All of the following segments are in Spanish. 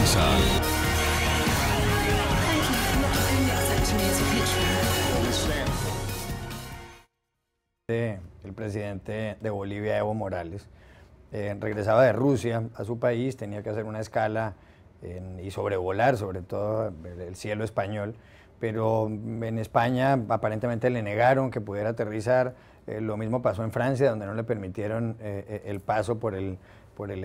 prensa. El presidente de Bolivia, Evo Morales, regresaba de Rusia a su país, tenía que hacer una escala y sobrevolar sobre todo el cielo español, pero en España aparentemente le negaron que pudiera aterrizar. Lo mismo pasó en Francia, donde no le permitieron el paso por el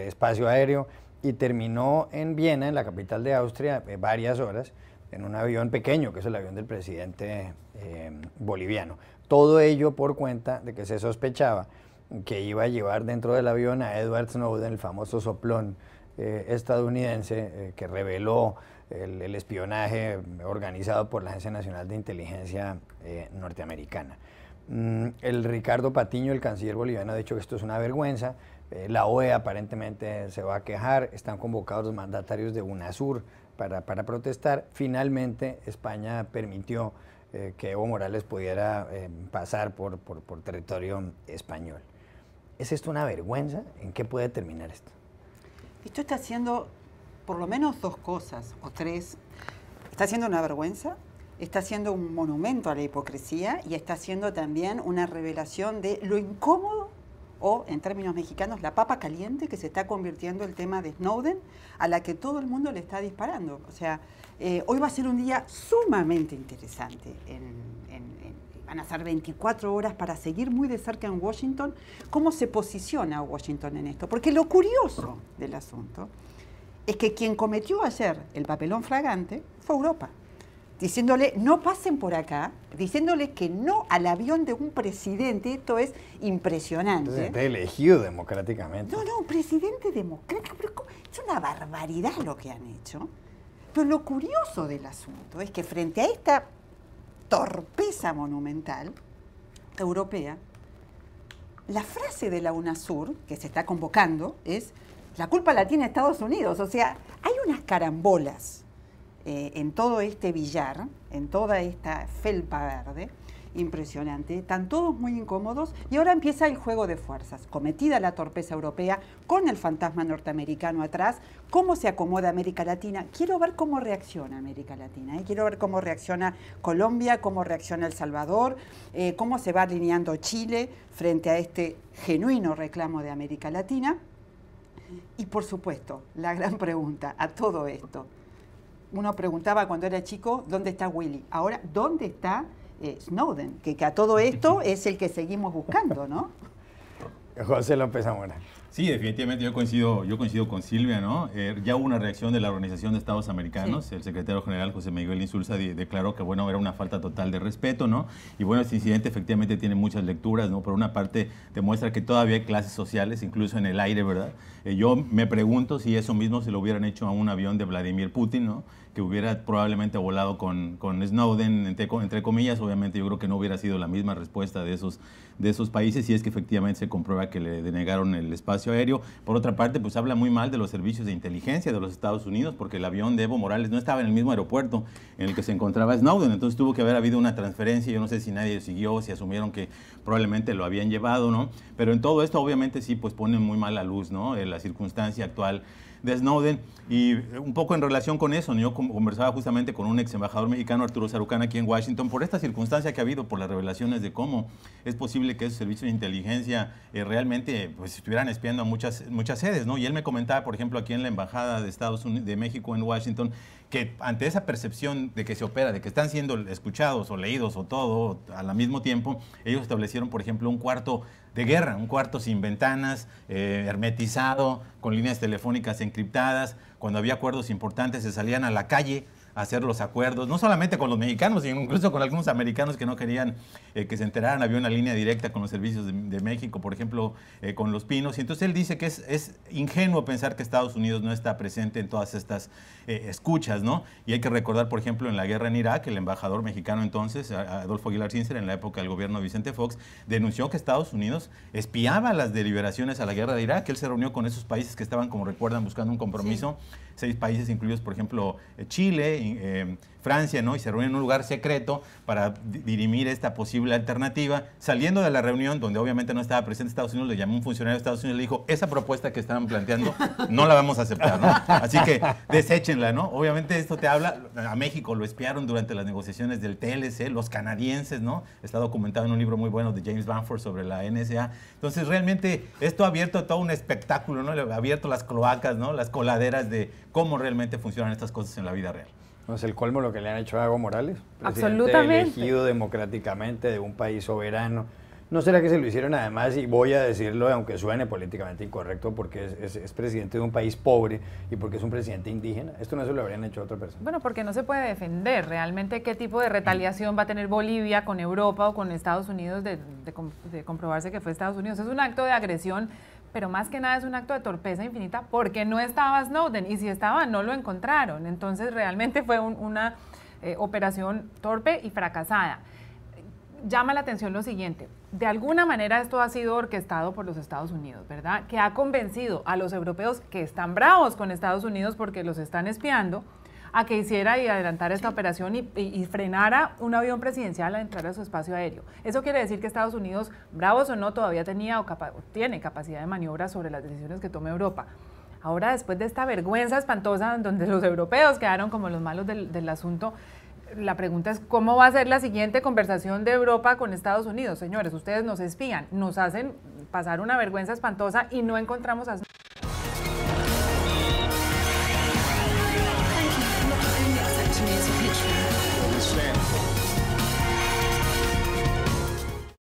espacio aéreo, y terminó en Viena, en la capital de Austria, varias horas en un avión pequeño, que es el avión del presidente boliviano. Todo ello por cuenta de que se sospechaba que iba a llevar dentro del avión a Edward Snowden, el famoso soplón estadounidense que reveló el espionaje organizado por la Agencia Nacional de Inteligencia norteamericana. El Ricardo Patiño, el canciller boliviano, ha dicho que esto es una vergüenza. La OEA aparentemente se va a quejar, están convocados los mandatarios de UNASUR para protestar. Finalmente España permitió que Evo Morales pudiera pasar por territorio español. ¿Es esto una vergüenza? ¿En qué puede terminar esto? Esto está haciendo por lo menos dos cosas, o tres. Está haciendo una vergüenza, está haciendo un monumento a la hipocresía y está haciendo también una revelación de lo incómodo, o en términos mexicanos, la papa caliente que se está convirtiendo el tema de Snowden, a la que todo el mundo le está disparando. O sea, hoy va a ser un día sumamente interesante. Van a ser 24 horas para seguir muy de cerca en Washington cómo se posiciona Washington en esto. Porque lo curioso del asunto es que quien cometió ayer el papelón flagrante fue Europa, diciéndole no pasen por acá, diciéndole que no al avión de un presidente. Esto es impresionante. Está elegido democráticamente. No, un presidente democrático, pero es una barbaridad lo que han hecho. Pero lo curioso del asunto es que frente a esta torpeza monumental europea, la frase de la UNASUR que se está convocando es: la culpa la tiene Estados Unidos. O sea, hay unas carambolas en todo este billar, en toda esta felpa verde, impresionante. Están todos muy incómodos y ahora empieza el juego de fuerzas. Cometida la torpeza europea, con el fantasma norteamericano atrás, cómo se acomoda América Latina. Quiero ver cómo reacciona América Latina, quiero ver cómo reacciona Colombia, cómo reacciona El Salvador, cómo se va alineando Chile frente a este genuino reclamo de América Latina. Y por supuesto, la gran pregunta a todo esto. Uno preguntaba cuando era chico, ¿dónde está Willy? Ahora, ¿dónde está Snowden? Que a todo esto es el que seguimos buscando, ¿no? José López Zamora. Sí, definitivamente yo coincido con Silvia, ¿no? Ya hubo una reacción de la Organización de Estados Americanos. Sí. El secretario general José Miguel Insulza declaró que, bueno, era una falta total de respeto, ¿no? Y bueno, este incidente efectivamente tiene muchas lecturas, ¿no? Por una parte demuestra que todavía hay clases sociales, incluso en el aire, ¿verdad? Yo me pregunto si eso mismo se lo hubieran hecho a un avión de Vladimir Putin, ¿no? Que hubiera probablemente volado con Snowden, entre comillas. Obviamente yo creo que no hubiera sido la misma respuesta de esos países, si es que efectivamente se comprueba que le denegaron el espacio aéreo. Por otra parte, pues habla muy mal de los servicios de inteligencia de los Estados Unidos, porque el avión de Evo Morales no estaba en el mismo aeropuerto en el que se encontraba Snowden. Entonces tuvo que haber habido una transferencia. Yo no sé si nadie siguió, si asumieron que probablemente lo habían llevado, ¿no? Pero en todo esto obviamente sí, pues pone muy mal a luz, ¿no? La circunstancia actual de Snowden. Y un poco en relación con eso, ¿no? Yo conversaba justamente con un ex embajador mexicano, Arturo Sarucán, aquí en Washington, por esta circunstancia que ha habido, por las revelaciones de cómo es posible que esos servicios de inteligencia realmente pues, estuvieran espiando a muchas sedes, ¿no? Y él me comentaba, por ejemplo, aquí en la Embajada de Estados Unidos, de México en Washington, que ante esa percepción de que se opera, de que están siendo escuchados o leídos o todo al mismo tiempo, ellos establecieron, por ejemplo, un cuarto de guerra, un cuarto sin ventanas, hermetizado, con líneas telefónicas encriptadas. Cuando había acuerdos importantes se salían a la calle a hacer los acuerdos, no solamente con los mexicanos, sino incluso con algunos americanos que no querían que se enteraran. Había una línea directa con los servicios de México, por ejemplo, con Los Pinos. Y entonces él dice que es ingenuo pensar que Estados Unidos no está presente en todas estas escuchas, ¿no? Y hay que recordar, por ejemplo, en la guerra en Irak, el embajador mexicano entonces, Adolfo Aguilar Sincer, en la época del gobierno de Vicente Fox, denunció que Estados Unidos espiaba las deliberaciones a la guerra de Irak. Él se reunió con esos países que estaban, como recuerdan, buscando un compromiso. Sí. 6 países incluidos, por ejemplo, Chile, Francia, ¿no? Y se reúnen en un lugar secreto para dirimir esta posible alternativa. Saliendo de la reunión, donde obviamente no estaba presente Estados Unidos, le llamó un funcionario de Estados Unidos y le dijo, esa propuesta que estaban planteando no la vamos a aceptar, ¿no? Así que deséchenla, ¿no? Obviamente esto te habla, a México lo espiaron durante las negociaciones del TLC, los canadienses, ¿no? Está documentado en un libro muy bueno de James Bamford sobre la NSA. Entonces realmente esto ha abierto todo un espectáculo, ¿no? Ha abierto las cloacas, ¿no? Las coladeras de cómo realmente funcionan estas cosas en la vida real. No es el colmo lo que le han hecho a Evo Morales, presidente Absolutamente. elegido democráticamente de un país soberano. ¿No será que se lo hicieron además, y voy a decirlo aunque suene políticamente incorrecto, porque es presidente de un país pobre y porque es un presidente indígena? Esto no se lo habrían hecho a otra persona. Bueno, porque no se puede defender realmente qué tipo de retaliación va a tener Bolivia con Europa o con Estados Unidos de comprobarse que fue Estados Unidos. Es un acto de agresión, pero más que nada es un acto de torpeza infinita porque no estaba Snowden y si estaba no lo encontraron. Entonces realmente fue una operación torpe y fracasada. Llama la atención lo siguiente, de alguna manera esto ha sido orquestado por los Estados Unidos, ¿verdad? Que ha convencido a los europeos que están bravos con Estados Unidos porque los están espiando, a que hiciera y adelantara esta operación y frenara un avión presidencial a entrar a su espacio aéreo. Eso quiere decir que Estados Unidos, bravos o no, todavía tenía tiene capacidad de maniobra sobre las decisiones que tome Europa. Ahora, después de esta vergüenza espantosa donde los europeos quedaron como los malos del asunto, la pregunta es ¿cómo va a ser la siguiente conversación de Europa con Estados Unidos? Señores, ustedes nos espían, nos hacen pasar una vergüenza espantosa y no encontramos a... Thank you for not only accepting me as a patron.